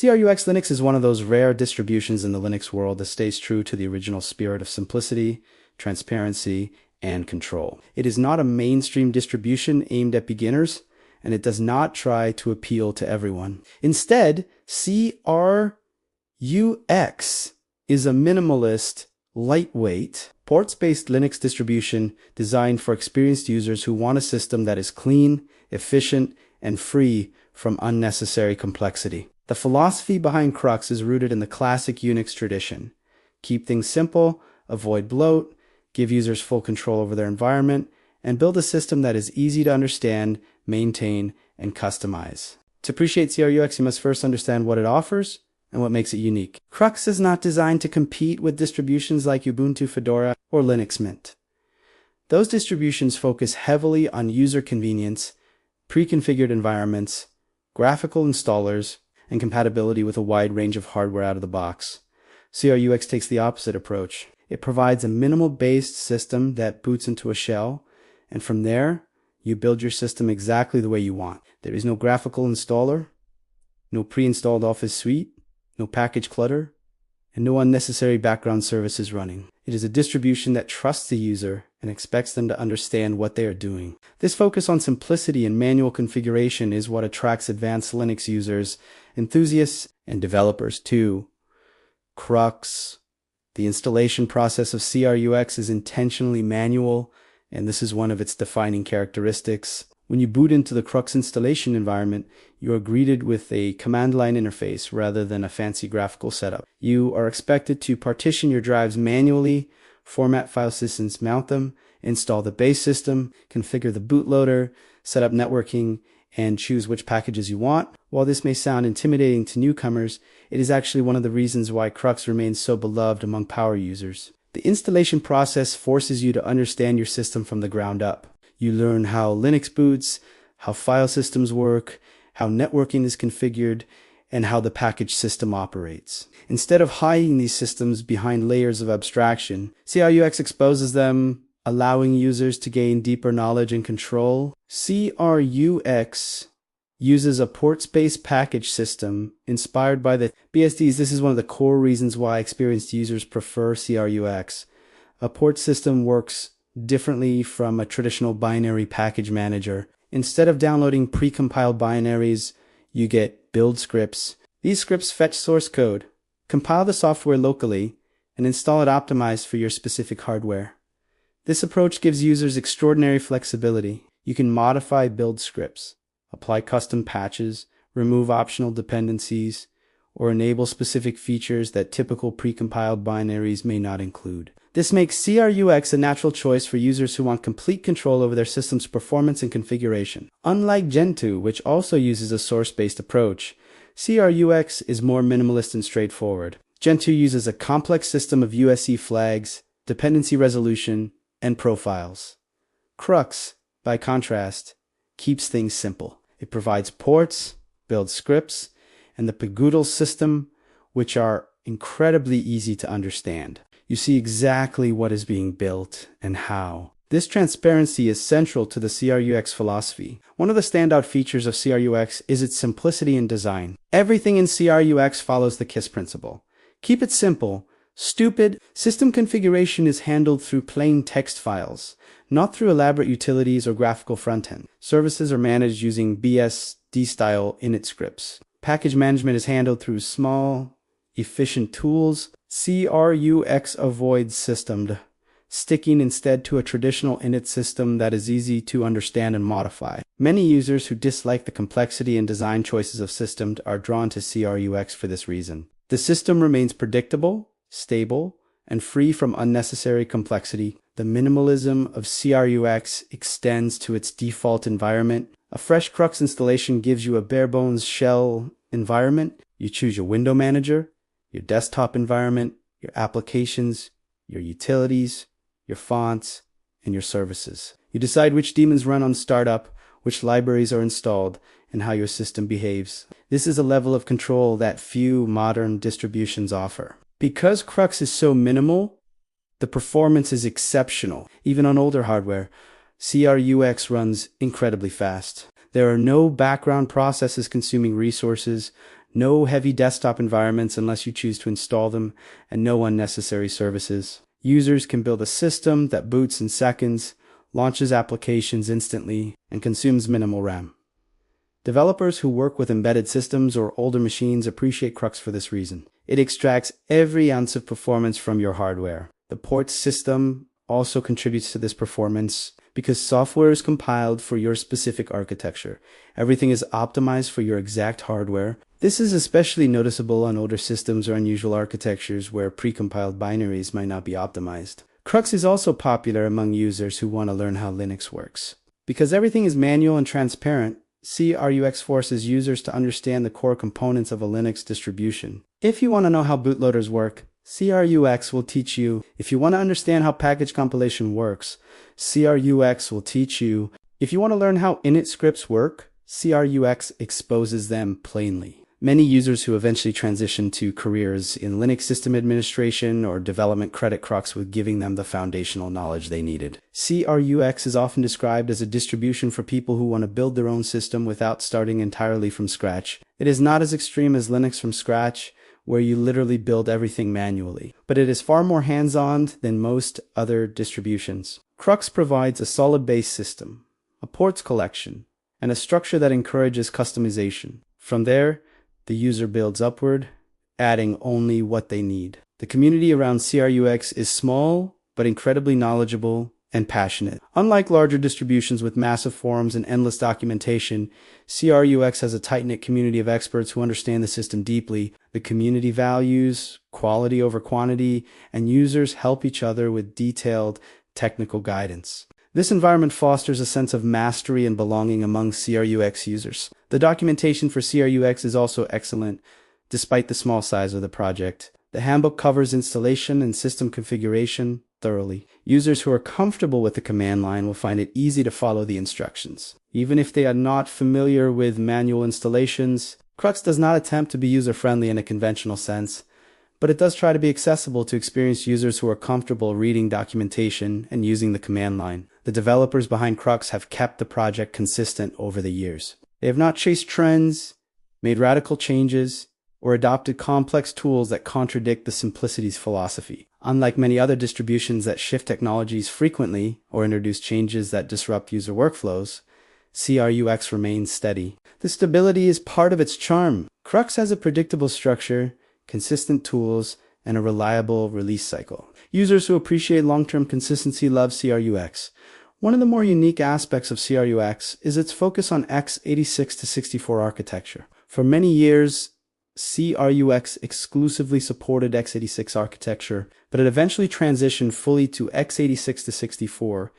CRUX Linux is one of those rare distributions in the Linux world that stays true to the original spirit of simplicity, transparency, and control. It is not a mainstream distribution aimed at beginners, and it does not try to appeal to everyone. Instead, CRUX is a minimalist, lightweight, ports-based Linux distribution designed for experienced users who want a system that is clean, efficient, and free from unnecessary complexity. The philosophy behind CRUX is rooted in the classic Unix tradition. Keep things simple, avoid bloat, give users full control over their environment, and build a system that is easy to understand, maintain, and customize. To appreciate CRUX, you must first understand what it offers and what makes it unique. CRUX is not designed to compete with distributions like Ubuntu, Fedora, or Linux Mint. Those distributions focus heavily on user convenience, pre-configured environments, graphical installers, and compatibility with a wide range of hardware out of the box. CRUX takes the opposite approach. It provides a minimal-based system that boots into a shell, and from there, you build your system exactly the way you want. There is no graphical installer, no pre-installed Office suite, no package clutter, and no unnecessary background services running. It is a distribution that trusts the user and expects them to understand what they are doing. This focus on simplicity and manual configuration is what attracts advanced Linux users, enthusiasts, and developers too. CRUX. The installation process of CRUX is intentionally manual, and this is one of its defining characteristics. When you boot into the CRUX installation environment, you are greeted with a command line interface rather than a fancy graphical setup. You are expected to partition your drives manually, format file systems, mount them, install the base system, configure the bootloader, set up networking, and choose which packages you want. While this may sound intimidating to newcomers, it is actually one of the reasons why CRUX remains so beloved among power users. The installation process forces you to understand your system from the ground up. You learn how Linux boots, how file systems work, how networking is configured, and how the package system operates. Instead of hiding these systems behind layers of abstraction, CRUX exposes them, allowing users to gain deeper knowledge and control. CRUX uses a ports-based package system inspired by the BSDs. This is one of the core reasons why experienced users prefer CRUX. A port system works differently from a traditional binary package manager. Instead of downloading pre-compiled binaries, you get build scripts. These scripts fetch source code, compile the software locally, and install it optimized for your specific hardware. This approach gives users extraordinary flexibility. You can modify build scripts, apply custom patches, remove optional dependencies, or enable specific features that typical pre-compiled binaries may not include. This makes CRUX a natural choice for users who want complete control over their system's performance and configuration. Unlike Gentoo, which also uses a source-based approach, CRUX is more minimalist and straightforward. Gentoo uses a complex system of USE flags, dependency resolution, and profiles. CRUX, by contrast, keeps things simple. It provides ports, builds scripts, and the Pagudal system, which are incredibly easy to understand. You see exactly what is being built and how. This transparency is central to the CRUX philosophy. One of the standout features of CRUX is its simplicity in design. Everything in CRUX follows the KISS principle. Keep it simple, stupid. System configuration is handled through plain text files, not through elaborate utilities or graphical frontend. Services are managed using BSD-style init scripts. Package management is handled through small, efficient tools. CRUX avoids systemed, sticking instead to a traditional init system that is easy to understand and modify. Many users who dislike the complexity and design choices of systemed are drawn to CRUX for this reason. The system remains predictable, stable, and free from unnecessary complexity. The minimalism of CRUX extends to its default environment. A fresh CRUX installation gives you a bare-bones shell environment. You choose your window manager, your desktop environment, your applications, your utilities, your fonts, and your services. You decide which daemons run on startup, which libraries are installed, and how your system behaves. This is a level of control that few modern distributions offer. Because CRUX is so minimal, the performance is exceptional. Even on older hardware, CRUX runs incredibly fast. There are no background processes consuming resources, No heavy desktop environments unless you choose to install them, and no unnecessary services. Users can build a system that boots in seconds, launches applications instantly, and consumes minimal RAM. Developers who work with embedded systems or older machines appreciate CRUX for this reason. It extracts every ounce of performance from your hardware. The port system also contributes to this performance because software is compiled for your specific architecture. Everything is optimized for your exact hardware. This is especially noticeable on older systems or unusual architectures where precompiled binaries might not be optimized. CRUX is also popular among users who want to learn how Linux works. Because everything is manual and transparent, CRUX forces users to understand the core components of a Linux distribution. If you want to know how bootloaders work, CRUX will teach you. If you want to understand how package compilation works, CRUX will teach you. If you want to learn how init scripts work, CRUX exposes them plainly. Many users who eventually transition to careers in Linux system administration or development credit CRUX with giving them the foundational knowledge they needed. CRUX is often described as a distribution for people who want to build their own system without starting entirely from scratch. It is not as extreme as Linux from scratch, where you literally build everything manually, but it is far more hands-on than most other distributions. CRUX provides a solid base system, a ports collection, and a structure that encourages customization. From there, the user builds upward, adding only what they need. The community around CRUX is small, but incredibly knowledgeable and passionate. Unlike larger distributions with massive forums and endless documentation, CRUX has a tight-knit community of experts who understand the system deeply. The community values quality over quantity, and users help each other with detailed technical guidance. This environment fosters a sense of mastery and belonging among CRUX users. The documentation for CRUX is also excellent, despite the small size of the project. The handbook covers installation and system configuration thoroughly. Users who are comfortable with the command line will find it easy to follow the instructions. Even if they are not familiar with manual installations, CRUX does not attempt to be user-friendly in a conventional sense, but it does try to be accessible to experienced users who are comfortable reading documentation and using the command line. The developers behind CRUX have kept the project consistent over the years. They have not chased trends, made radical changes, or adopted complex tools that contradict the simplicity's philosophy. Unlike many other distributions that shift technologies frequently or introduce changes that disrupt user workflows, CRUX remains steady. The stability is part of its charm. CRUX has a predictable structure, consistent tools, and a reliable release cycle. Users who appreciate long-term consistency love CRUX. One of the more unique aspects of CRUX is its focus on x86-64 architecture. For many years, CRUX exclusively supported x86 architecture, but it eventually transitioned fully to x86-64.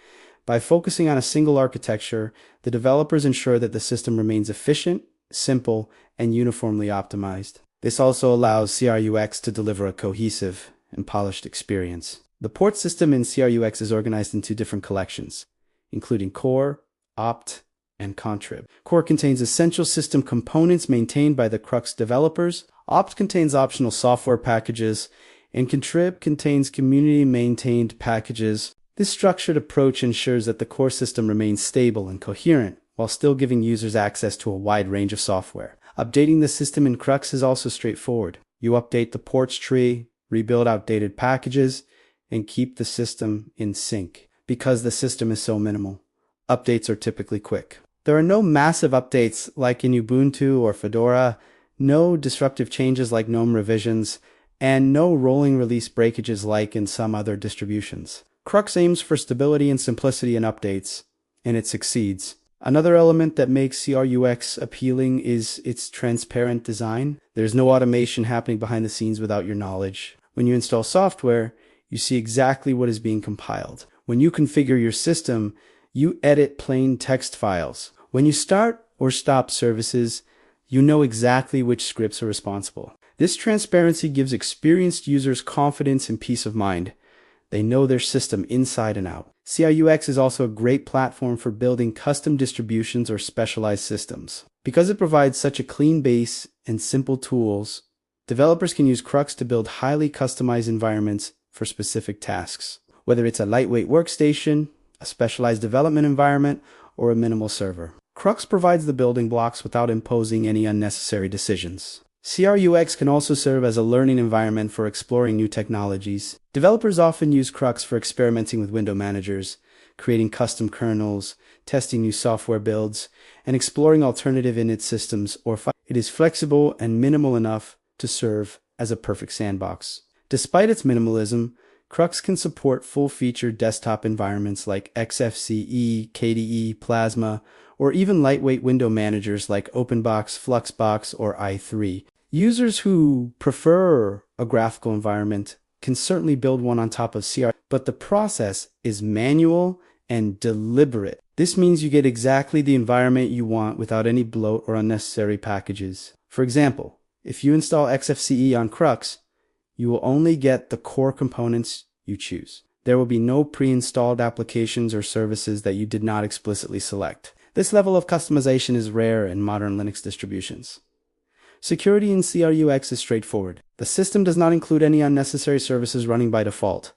By focusing on a single architecture, the developers ensure that the system remains efficient, simple, and uniformly optimized. This also allows CRUX to deliver a cohesive and polished experience. The port system in CRUX is organized into different collections, including core, opt, and contrib. Core contains essential system components maintained by the CRUX developers. Opt contains optional software packages, and contrib contains community-maintained packages. This structured approach ensures that the core system remains stable and coherent, while still giving users access to a wide range of software. Updating the system in CRUX is also straightforward. You update the ports tree, rebuild outdated packages, and keep the system in sync. Because the system is so minimal, updates are typically quick. There are no massive updates like in Ubuntu or Fedora, no disruptive changes like GNOME revisions, and no rolling release breakages like in some other distributions. CRUX aims for stability and simplicity in updates, and it succeeds. Another element that makes CRUX appealing is its transparent design. There's no automation happening behind the scenes without your knowledge. When you install software, you see exactly what is being compiled. When you configure your system, you edit plain text files. When you start or stop services, you know exactly which scripts are responsible. This transparency gives experienced users confidence and peace of mind. They know their system inside and out. CRUX is also a great platform for building custom distributions or specialized systems. Because it provides such a clean base and simple tools, developers can use CRUX to build highly customized environments for specific tasks. Whether it's a lightweight workstation, a specialized development environment, or a minimal server. CRUX provides the building blocks without imposing any unnecessary decisions. CRUX can also serve as a learning environment for exploring new technologies. Developers often use CRUX for experimenting with window managers, creating custom kernels, testing new software builds, and exploring alternative init systems or files. It is flexible and minimal enough to serve as a perfect sandbox. Despite its minimalism, CRUX can support full-featured desktop environments like XFCE, KDE, Plasma, or even lightweight window managers like OpenBox, Fluxbox, or i3. Users who prefer a graphical environment can certainly build one on top of CR, but the process is manual and deliberate. This means you get exactly the environment you want without any bloat or unnecessary packages. For example, if you install XFCE on CRUX, you will only get the core components you choose. There will be no pre-installed applications or services that you did not explicitly select. This level of customization is rare in modern Linux distributions. Security in CRUX is straightforward. The system does not include any unnecessary services running by default,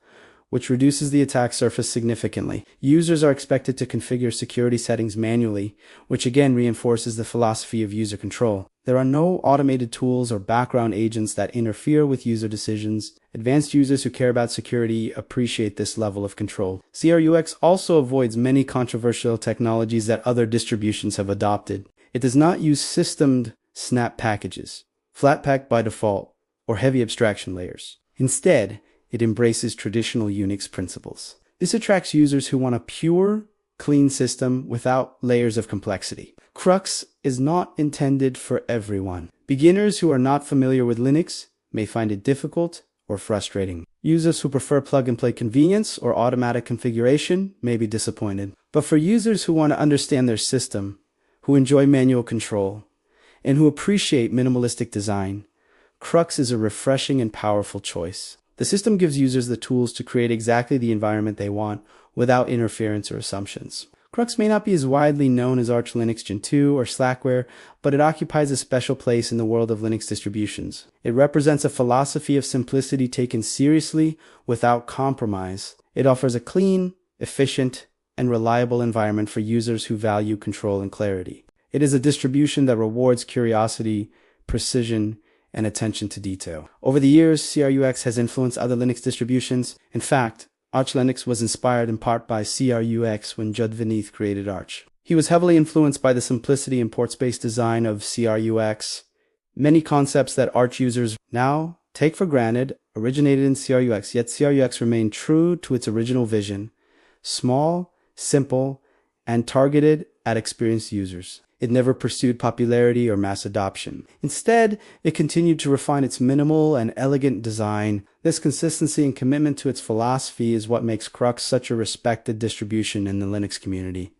which reduces the attack surface significantly. Users are expected to configure security settings manually, which again reinforces the philosophy of user control. There are no automated tools or background agents that interfere with user decisions. Advanced users who care about security appreciate this level of control. CRUX also avoids many controversial technologies that other distributions have adopted. It does not use systemed snap packages, Flatpak by default, or heavy abstraction layers. Instead, it embraces traditional Unix principles. This attracts users who want a pure, clean system without layers of complexity. CRUX is not intended for everyone. Beginners who are not familiar with Linux may find it difficult or frustrating. Users who prefer plug-and-play convenience or automatic configuration may be disappointed. But for users who want to understand their system, who enjoy manual control, and who appreciate minimalistic design, CRUX is a refreshing and powerful choice. The system gives users the tools to create exactly the environment they want without interference or assumptions. CRUX may not be as widely known as Arch Linux, Gentoo, or Slackware, but it occupies a special place in the world of Linux distributions. It represents a philosophy of simplicity taken seriously without compromise. It offers a clean, efficient, and reliable environment for users who value control and clarity. It is a distribution that rewards curiosity, precision, and attention to detail. Over the years, CRUX has influenced other Linux distributions. In fact, Arch Linux was inspired in part by CRUX when Judd Vineeth created Arch. He was heavily influenced by the simplicity and port-based design of CRUX. Many concepts that Arch users now take for granted originated in CRUX, yet CRUX remained true to its original vision: small, simple, and targeted at experienced users. It never pursued popularity or mass adoption. Instead, it continued to refine its minimal and elegant design. This consistency and commitment to its philosophy is what makes CRUX such a respected distribution in the Linux community.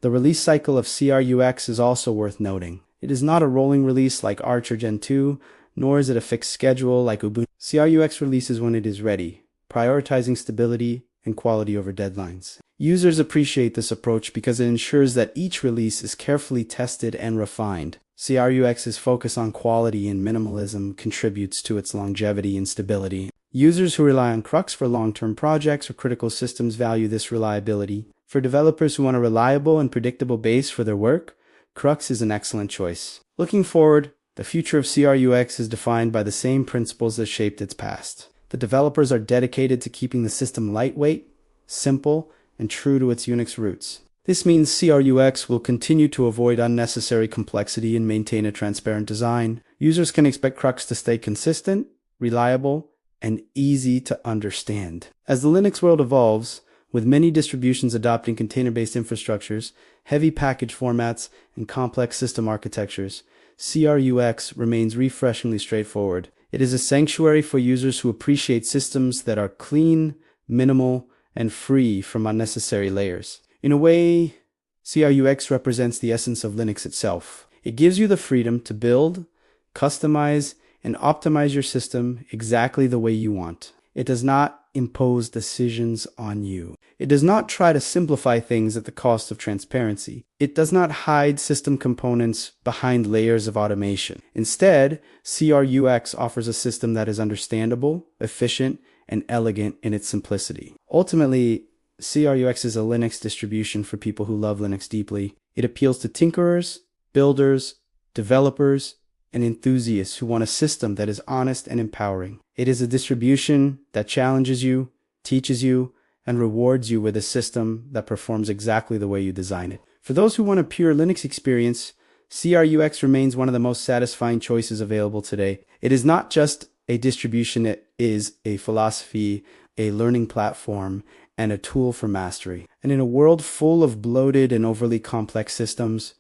The release cycle of CRUX is also worth noting. It is not a rolling release like Arch or Gentoo, nor is it a fixed schedule like Ubuntu. CRUX releases when it is ready, prioritizing stability and quality over deadlines. Users appreciate this approach because it ensures that each release is carefully tested and refined. CRUX's focus on quality and minimalism contributes to its longevity and stability. Users who rely on CRUX for long-term projects or critical systems value this reliability. For developers who want a reliable and predictable base for their work, CRUX is an excellent choice. Looking forward, the future of CRUX is defined by the same principles that shaped its past. The developers are dedicated to keeping the system lightweight, simple, and true to its Unix roots. This means CRUX will continue to avoid unnecessary complexity and maintain a transparent design. Users can expect CRUX to stay consistent, reliable, and easy to understand. As the Linux world evolves, with many distributions adopting container-based infrastructures, heavy package formats, and complex system architectures, CRUX remains refreshingly straightforward. It is a sanctuary for users who appreciate systems that are clean, minimal, and free from unnecessary layers. In a way, CRUX represents the essence of Linux itself. It gives you the freedom to build, customize, and optimize your system exactly the way you want. It does not impose decisions on you. It does not try to simplify things at the cost of transparency. It does not hide system components behind layers of automation. Instead, CRUX offers a system that is understandable, efficient, and elegant in its simplicity. Ultimately, CRUX is a Linux distribution for people who love Linux deeply. It appeals to tinkerers, builders, developers, and enthusiasts who want a system that is honest and empowering. It is a distribution that challenges you, teaches you, and rewards you with a system that performs exactly the way you design it. For those who want a pure Linux experience, CRUX remains one of the most satisfying choices available today. It is not just a distribution, it is a philosophy, a learning platform, and a tool for mastery. And in a world full of bloated and overly complex systems,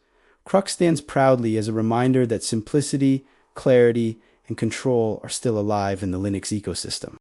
CRUX stands proudly as a reminder that simplicity, clarity, and control are still alive in the Linux ecosystem.